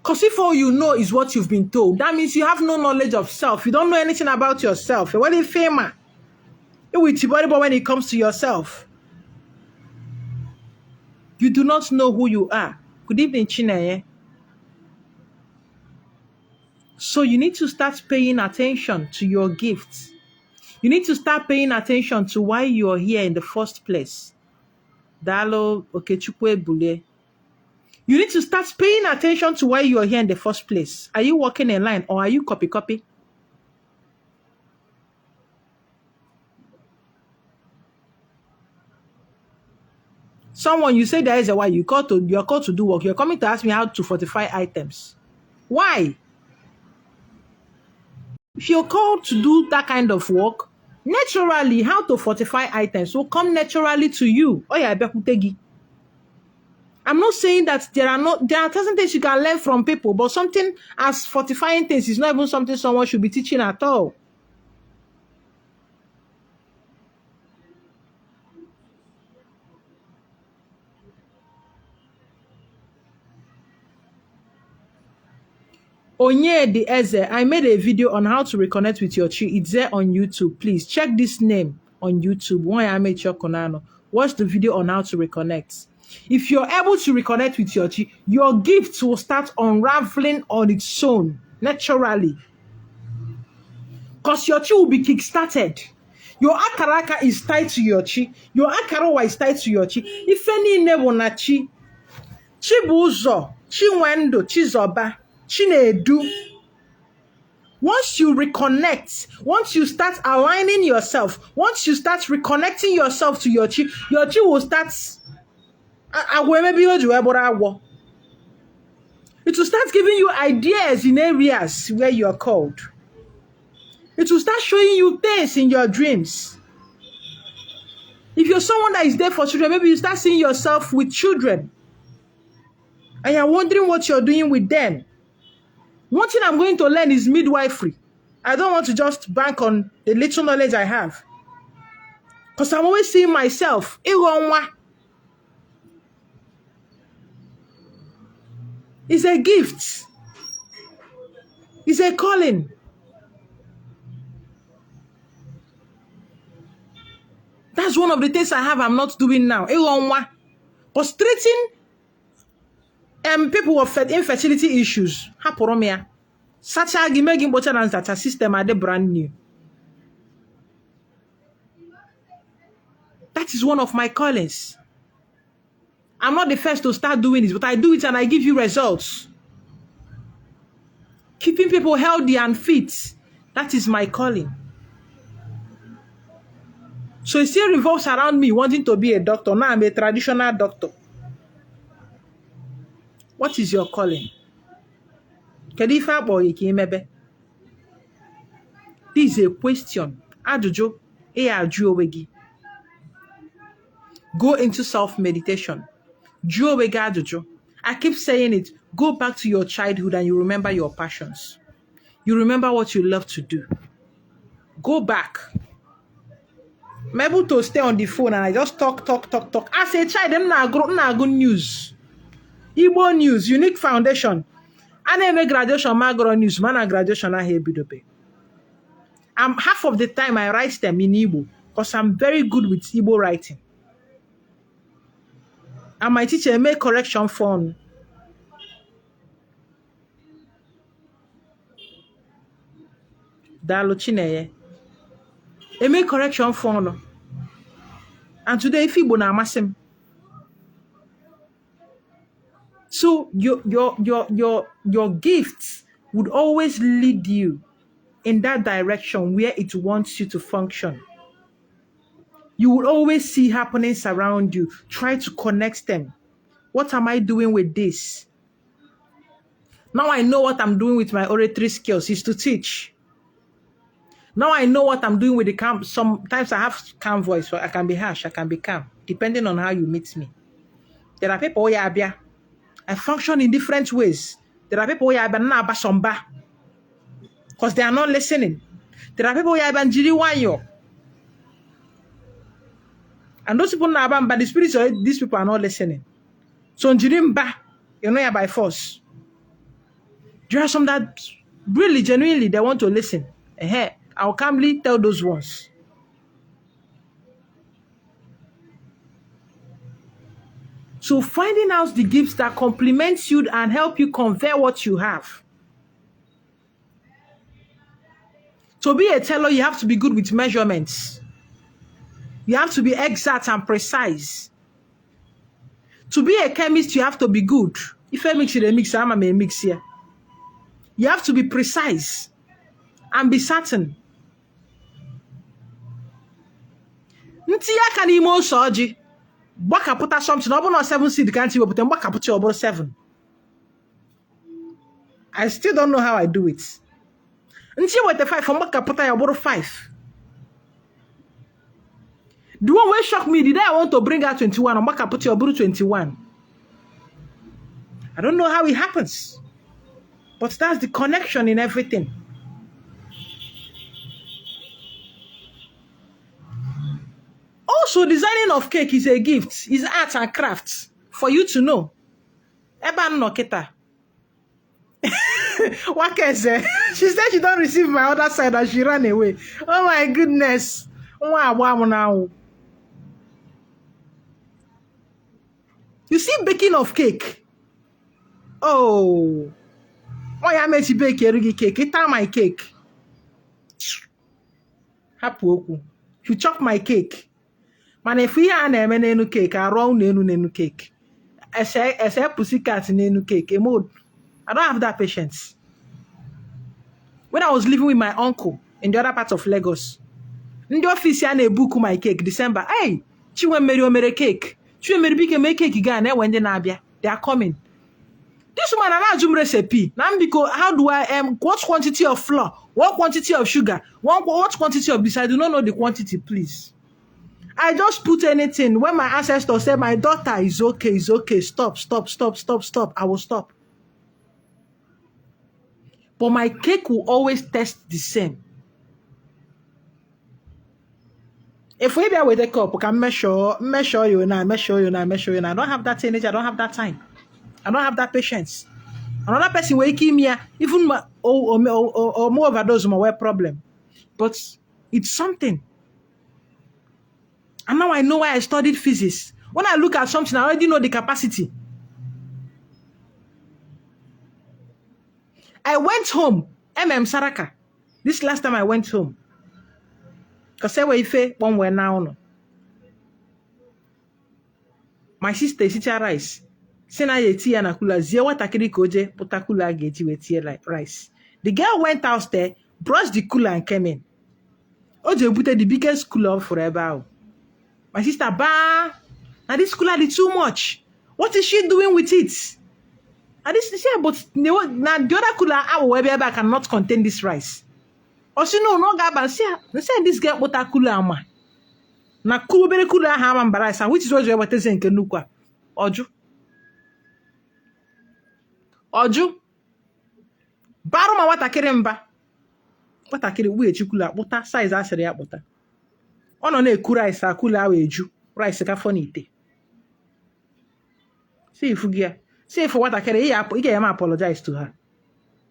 Speaker 1: Because if all you know is what you've been told, that means you have no knowledge of self. You don't know anything about yourself. When it famer, when it comes to yourself, you do not know who you are. Good evening, Chineye. So you need to start paying attention to your gifts. You need to start paying attention to why you're here in the first place. Dalo Okechukwu Ebule. You need to start paying attention to why you are here in the first place. Are you walking in line or are you copy? Someone, you say there is a why you're called to do work. You're coming to ask me how to fortify items. Why? If you're called to do that kind of work, naturally, how to fortify items will come naturally to you. Oh yeah, I'm not saying that there are certain things you can learn from people, but something as fortifying things is not even something someone should be teaching at all. Onyedi Eze, I made a video on how to reconnect with your chi. It's there on YouTube. Please check this name on YouTube. Why I made your Konano. Watch the video on how to reconnect. If you're able to reconnect with your chi, your gifts will start unraveling on its own naturally. Because your chi will be kick-started. Your Akara is tied to your chi. Your Akara is tied to your chi. If any nebo na chi, Chibuzo, Chinwendo, Chizoba, Chinedu. Once you reconnect, once you start aligning yourself, once you start reconnecting yourself to your chi will start. It will start giving you ideas in areas where you are called. It will start showing you things in your dreams. If you're someone that is there for children, maybe you start seeing yourself with children. And you're wondering what you're doing with them. One thing I'm going to learn is midwifery. I don't want to just bank on the little knowledge I have. Because I'm always seeing myself. It's a gift. It's a calling. That's one of the things I have I'm not doing now. But treating people with infertility issues. Such a system are brand new. That is one of my callings. I'm not the first to start doing this, but I do it and I give you results. Keeping people healthy and fit, that is my calling. So it still revolves around me wanting to be a doctor. Now I'm a traditional doctor. What is your calling? This is a question. Go into self-meditation. I keep saying it. Go back to your childhood and you remember your passions. You remember what you love to do. Go back. I'm able to stay on the phone and I just talk. As a child, I'm not good news. Igbo news, unique foundation. I never graduation, my news, man, graduation, I have bidobe. Half of the time I write them in Igbo because I'm very good with Igbo writing. And my teacher make correction for Dalo Chineye. He make correction for and today if Igbo na amasim. So your gifts would always lead you in that direction where it wants you to function. You will always see happenings around you. Try to connect them. What am I doing with this? Now I know what I'm doing with my oratory skills is to teach. Now I know what I'm doing with the calm. Sometimes I have calm voice, so I can be harsh, I can be calm, depending on how you meet me. There are people, I function in different ways. There are people who are na basomba because they are not listening. There are people who are banjiri wanyo. And those people na but the spirits of these people are not listening. So njirimba, you know, by force. There are some that really genuinely they want to listen. I'll calmly tell those ones. So finding out the gifts that complements you and help you convey what you have. To be a teller, you have to be good with measurements. You have to be exact and precise. To be a chemist, you have to be good. If I mix it, I mix here. You have to be precise and be certain. Ntia can imo soji. Baka put something. No, not 7 seed can't you? But then baka put about 7. I still don't know how I do it. Until with the 5 from baka put about 5. The one way shocked me, did I want to bring out 21 and baka put about 21? I don't know how it happens. But that's the connection in everything. Also, designing of cake is a gift. It's art and craft for you to know. Eba noketa. What can I say? She said she don't receive my other side and she ran away. Oh my goodness. Wow. You see baking of cake. Oh. Why I made you bake a cake? It's my cake. Hapu. You chop my cake. Man, if we are a cake, I roll nenu cake. I say pussycat nenu cake. I don't have that patience. When I was living with my uncle in the other part of Lagos, in the office, I book my cake December. Hey, she went mere cake. She went make cake again. When they are coming. This woman I do recipe. Now because how do I what quantity of flour, what quantity of sugar, what quantity of this? I do not know the quantity, please. I just put anything. When my ancestor said my daughter is okay, stop. I will stop. But my cake will always taste the same. If we be with a cup, we can measure you now. I don't have that energy. I don't have that time. I don't have that patience. Another person waking me, even or more overdose, my problem. But it's something. And now I know why I studied physics. When I look at something, I already know the capacity. I went home, Saraka. This last time I went home. Because I was one way now. My sister is eating rice. Sena yeti na kula zia watakiri koje putakula geti wetie like rice. The girl went out there, brushed the cooler and came in. Oje put the biggest cooler forever. My sister, bah, now this cooler is too much. What is she doing with it? And this is but now the other cooler I cannot contain this rice. Or she no gaba say this girl put a cooler ama. Na kubere cooler ha am rice, which is what you want to say nkenukwa. Oju. Baro ma watakiri mba. Watakiri we chukula kputa size asiri ya kputa. Ono na-eku rice akula awa eju. Rice ka fọ n'ite. See if you watakiri you get apologize to her.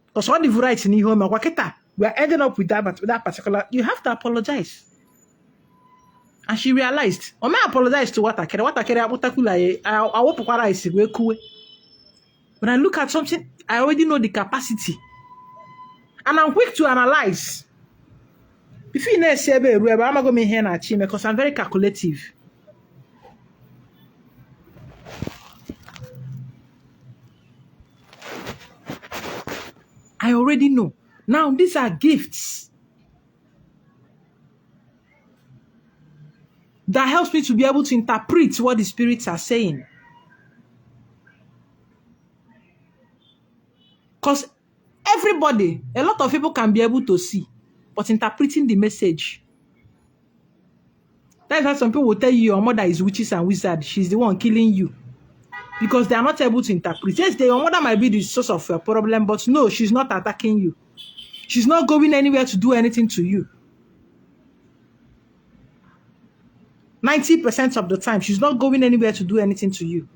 Speaker 1: Because all the variety in home we are ending up with that particular. You have to apologize. And she realized, I apologize to watakiri abutakula I wopu kwa rice we kuwe. When I look at something, I already know the capacity. And I'm quick to analyze. If you know say I'm not going to hear na chime because I'm very calculative. I already know. Now these are gifts that helps me to be able to interpret what the spirits are saying. Because everybody, a lot of people can be able to see, but interpreting the message. That's why some people will tell you your mother is witches and wizards. She's the one killing you. because they are not able to interpret. Yes, your mother might be the source of your problem, but no, she's not attacking you. She's not going anywhere to do anything to you. 90% of the time, she's not going anywhere to do anything to you.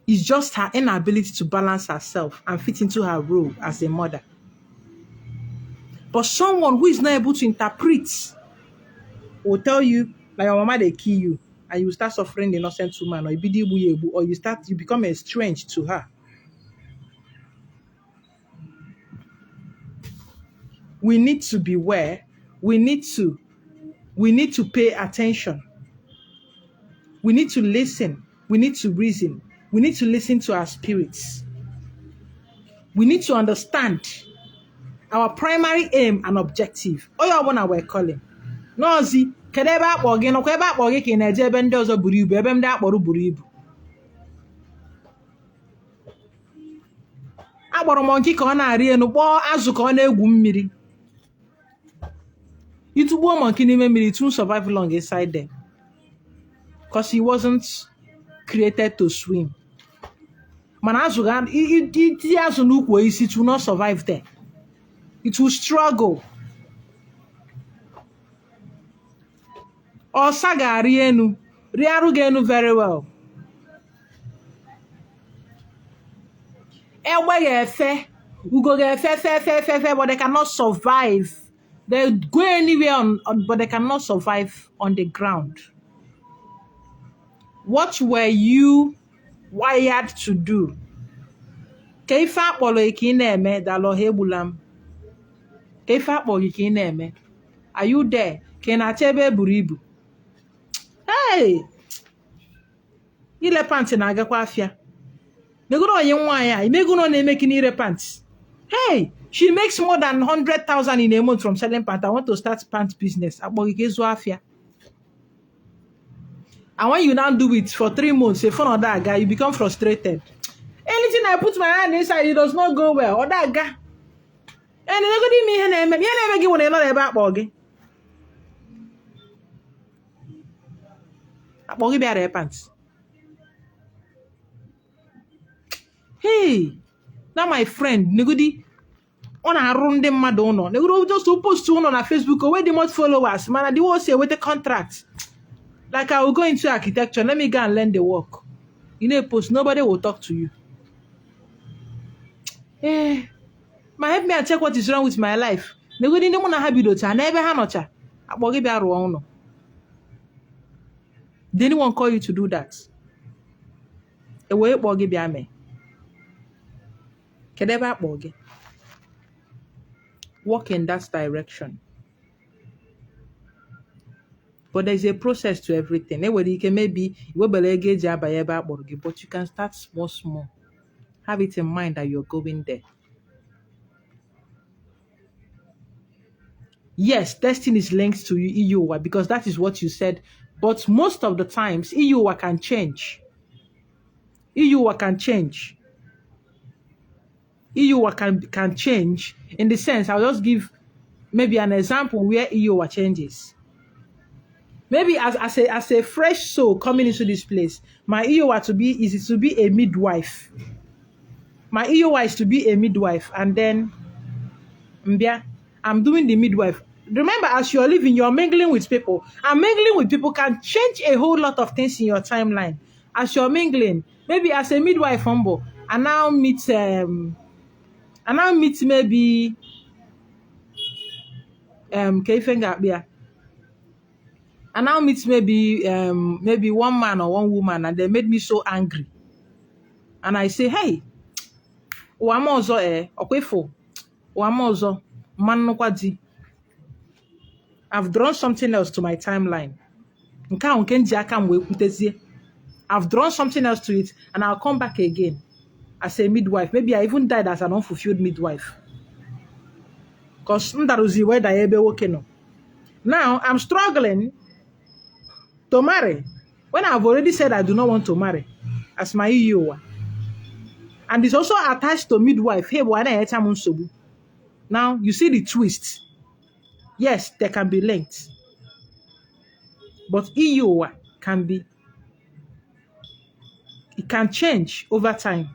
Speaker 1: It's just her inability to balance herself and fit into her role as a mother. But someone who is not able to interpret will tell you, like your mama, they kill you, and you start suffering the innocent woman, or you become estranged to her. We need to beware. We need to pay attention. We need to listen. We need to reason. We need to listen to our spirits. We need to understand our primary aim and objective. Oya one we're calling. Nozi, kedeba akpọ no kweba akpọ gị ka na-eje ebe ndị ọzọ buru ibu, ebe ndị akpọrọ buru ibu. Akpọrọ monkey ka ọ na-arị enu, kpọọ azụ ka ọ na-egwu mmiri. Itugbuo monkey n'ime mmiri, it won't survive long inside there. Because he wasn't created to swim. Mana azụ ga iti azụ n'ukwu isi, it will not survive there. It will struggle. Ọsa ga-arị enu, rịarụ ga-enu very well. Egbe ga-efe, ugo ga-efe, but they cannot survive. They go anywhere but they cannot survive on the ground. What were you wired to do? Keife akpọrọ ike ị na-eme dalọ ha egbulam. Keife akpọrọ ike ị na-eme. Are you there? Ka ị na-achọ ebe eburu ibu? Hey! Ile pants na-agakwa afịa. Megoro onye nwaanyị a, imego no na-eme kini ire pants. Hey! She makes more than 100,000 in a month from selling pants. I want to start pants business. Akpọrọ ike zụ afịa. And when you now do it for 3 months, a phone or that guy, you become frustrated. Anything I put my hand inside, it does not go well. Or that guy. And they go to me and never give one another about boggy. A boggy bear pants. Hey, now my friend, Nigudi, on a room them Madonna. They would just post to on Facebook where the most followers. Man, they will say with the contract. Like I will go into architecture, let me go and learn the work. In a post, nobody will talk to you. Eh, help me and check what is wrong with my life. They didn't want to have you to never hanocha. Did anyone call you to do that? A way bogi biame. Kedeba bogi. Walk in that direction. But there's a process to everything. You can maybe but you can start small. Have it in mind that you're going there. Yes, destiny is linked to you, because that is what you said. But most of the times, EUA can change. EUA can change. EUA can change in the sense, I'll just give maybe an example where EUA changes. Maybe as a fresh soul coming into this place, my EUA is to be a midwife. My EUA is to be a midwife, and then I'm doing the midwife. Remember, as you're living, you're mingling with people. And mingling with people can change a whole lot of things in your timeline. As you're mingling, maybe as a midwife humble, and now meet maybe and now meet maybe one man or one woman, and they made me so angry. And I say, hey, I've drawn something else to my timeline. I've drawn something else to it, and I'll come back again as a midwife. Maybe I even died as an unfulfilled midwife. Because now I'm struggling to marry when I've already said I do not want to marry as my EUA. And it's also attached to midwife. Hey, now you see the twist. Yes, they can be linked. But EUA can be It can change over time,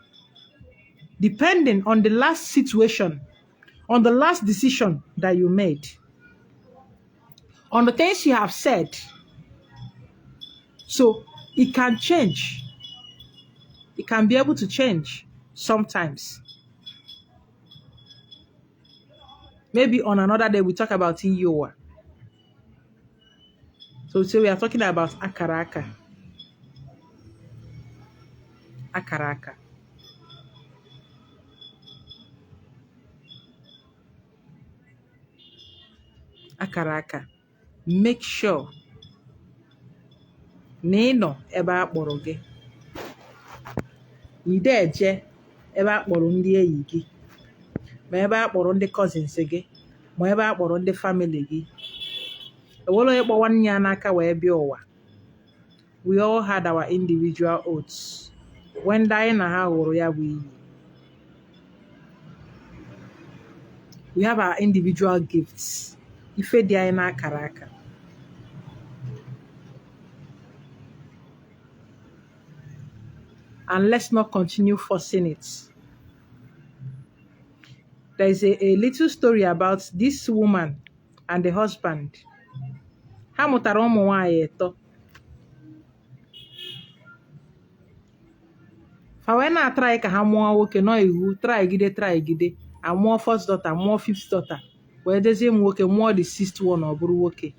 Speaker 1: depending on the last situation, on the last decision that you made, on the things you have said. So it can change. It can be able to change sometimes. Maybe on another day we talk about Iyowa. So today we are talking about Akaraka. Akaraka. Akaraka. Make sure na ị nọ ebe a kpọrọ gị. Ide eje ebe a kpọrọ ndị enyi gị, ma ebe a kpọrọ ndị cousins gị, ma ebe a kpọrọ ndị family gị. Ewere onye kpọwa nne ya n'aka wee bịa ụwa. We all had our individual oaths. When anyị na ha hụrụ ya bụ iyi. We have our individual gifts. Ife dị anyị n'akara aka. And let's not continue forcing it. There is a little story about this woman and the husband. Ha mụtara ụmụ nwaanyị 3. Fa wee na-atrai ka ha mụọ nwoke nọ iwu try gide amụọ first daughter, amụọ fifth daughter, wee dezie m nwoke mụọ the 6th one ọ bụrụ nwoke.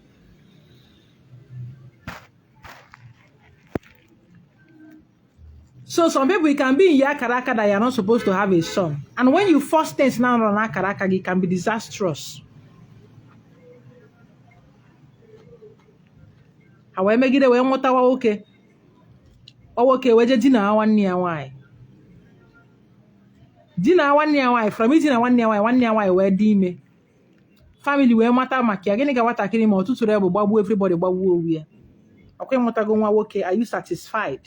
Speaker 1: So some people, it can be in your karaka that you're not supposed to have a son. And when you force things now on that karaka, it can be disastrous. However, make it when what okay. Oh, okay, we're just dinner 1 year why. Dinner 1 year why. From it dinner 1 year why, 1 year why, where me. Family, where matter maki. Again, get what I can more to rebel, babu, everybody, babu, we. Okay, what I go okay, are you satisfied?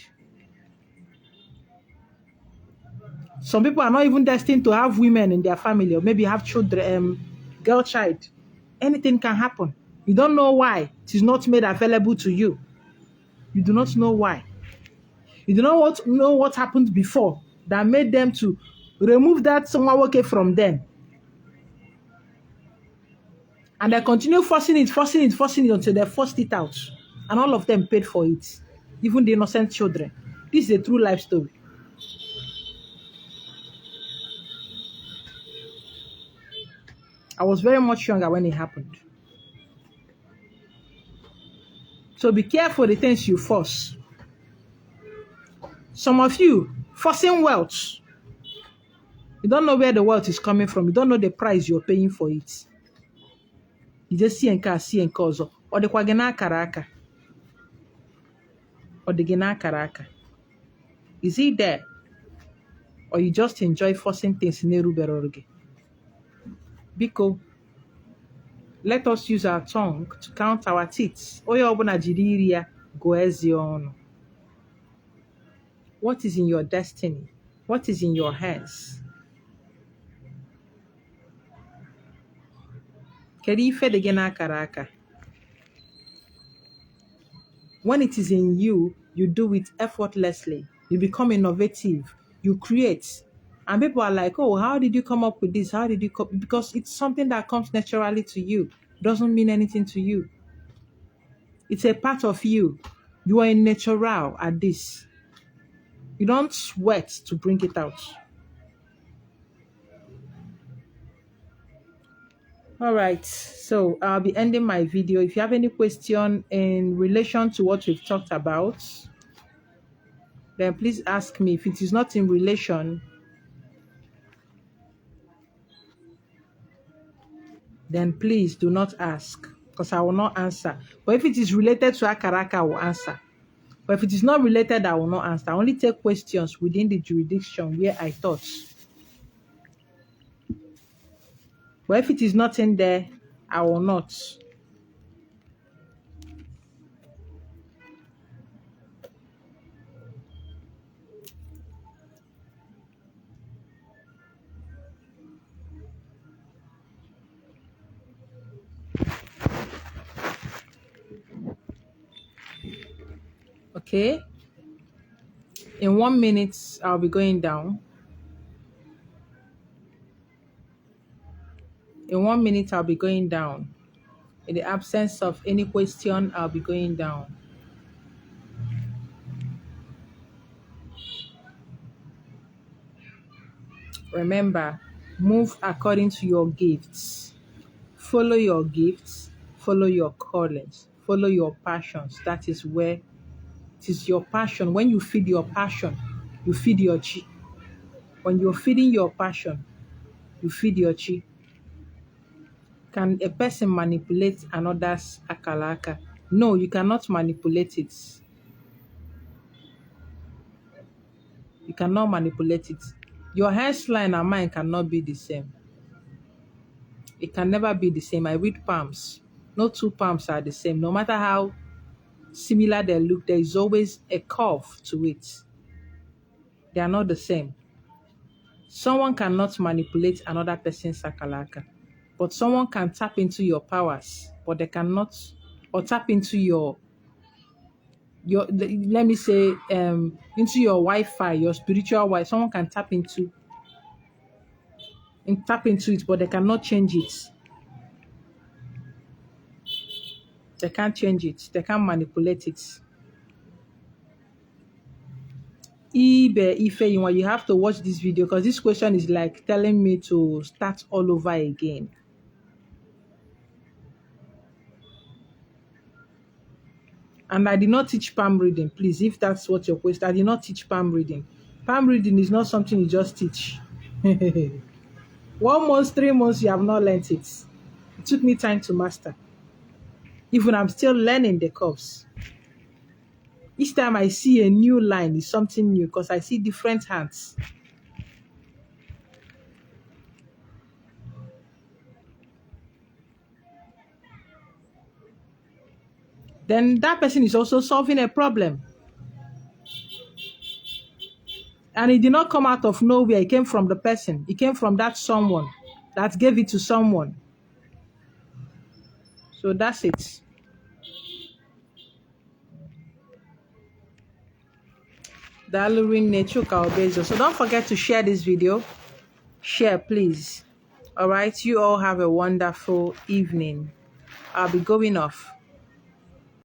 Speaker 1: Some people are not even destined to have women in their family or maybe have children, girl child. Anything can happen. You don't know why it is not made available to you. You do not know why. You do not know what happened before that made them to remove that someone working from them. And they continue forcing it until they forced it out. And all of them paid for it. Even the innocent children. This is a true life story. I was very much younger when it happened. So be careful the things you force. Some of you forcing wealth. You don't know where the wealth is coming from. You don't know the price you're paying for it. You just see and cause. Or the kwagena karaka. Or the gena karaka. Is it there? Or you just enjoy forcing things in Eruberorge? Because let us use our tongue to count our teeth. What is in your destiny? What is in your hands? When it is in you, you do it effortlessly. You become innovative. You create. And people are like, oh, how did you come up with this? How did you come? Because it's something that comes naturally to you. Doesn't mean anything to you. It's a part of you. You are a natural at this. You don't sweat to bring it out. All right. So I'll be ending my video. If you have any question in relation to what we've talked about, then please ask me. If it is not in relation, then please do not ask, because I will not answer. But if it is related to Akaraka, I will answer. But if it is not related, I will not answer. I only take questions within the jurisdiction where I thought. But if it is not in there, I will not. Okay? In 1 minute, I'll be going down. In 1 minute, I'll be going down. In the absence of any question, I'll be going down. Remember, move according to your gifts. Follow your gifts. Follow your callings. Follow your passions. That is where it is your passion. When you feed your passion, you feed your chi. When you're feeding your passion, you feed your chi. Can a person manipulate another's akalaka? No, you cannot manipulate it. You cannot manipulate it. Your hairline and mine cannot be the same. It can never be the same. I read palms. No two palms are the same. No matter how similar they look, there is always a curve to it. They are not the same. Someone cannot manipulate another person's sakalaka, but someone can tap into your powers, but they cannot, or tap into your let me say into your Wi-Fi, your spiritual Wi. Someone can tap into it, but they cannot change it. They can't change it. They can't manipulate it. You have to watch this video because this question is like telling me to start all over again. And I did not teach palm reading, please, if that's what your question. I did not teach palm reading. Palm reading is not something you just teach. 1 month, 3 months, you have not learned it. It took me time to master. Even I'm still learning the curves. Each time I see a new line, it's something new because I see different hands. Then that person is also solving a problem. And it did not come out of nowhere. It came from the person. It came from that someone that gave it to someone. So that's it. So don't forget to share this video. Share, please. All right. You all have a wonderful evening. I'll be going off.